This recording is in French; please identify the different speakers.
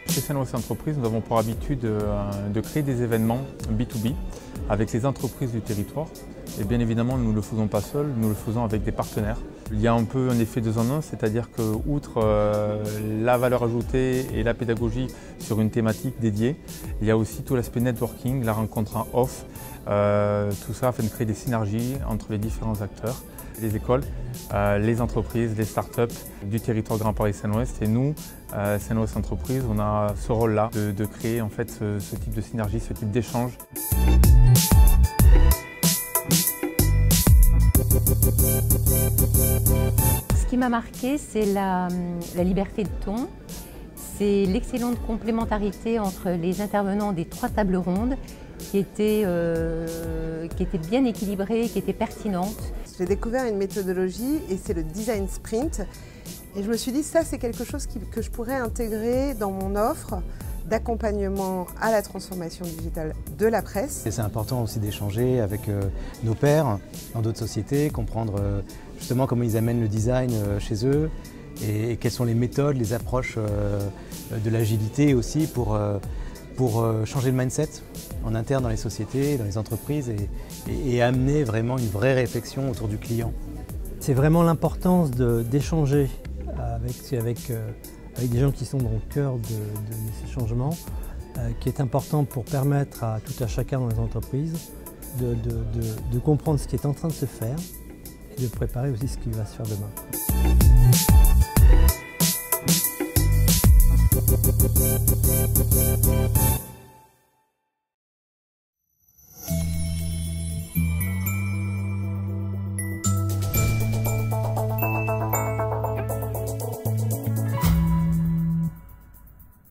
Speaker 1: Chez Senwes Entreprises, nous avons pour habitude de créer des événements B2B avec les entreprises du territoire. Et bien évidemment, nous ne le faisons pas seuls, nous le faisons avec des partenaires. Il y a un peu un effet 2 en 1, c'est-à-dire que, outre la valeur ajoutée et la pédagogie sur une thématique dédiée, il y a aussi tout l'aspect networking, la rencontre en off, tout ça afin de créer des synergies entre les différents acteurs, les écoles, les entreprises, les startups du territoire Grand Paris Seine-Ouest. Et nous, Senwes Entreprises, on a ce rôle-là de créer en fait ce type de synergie, ce type d'échange.
Speaker 2: Ce qui m'a marqué, c'est la liberté de ton, c'est l'excellente complémentarité entre les intervenants des 3 tables rondes qui étaient bien équilibrées, qui étaient pertinentes.
Speaker 3: J'ai découvert une méthodologie et c'est le design sprint. Et je me suis dit, ça c'est quelque chose que je pourrais intégrer dans mon offre d'accompagnement à la transformation digitale de la presse.
Speaker 4: C'est important aussi d'échanger avec nos pairs dans d'autres sociétés, comprendre justement comment ils amènent le design chez eux et quelles sont les méthodes, les approches de l'agilité aussi pour changer le mindset en interne dans les sociétés, dans les entreprises et amener vraiment une vraie réflexion autour du client.
Speaker 5: C'est vraiment l'importance d'échanger avec des gens qui sont dans le cœur de ces changements, qui est important pour permettre à tout à chacun dans les entreprises de comprendre ce qui est en train de se faire et de préparer aussi ce qui va se faire demain.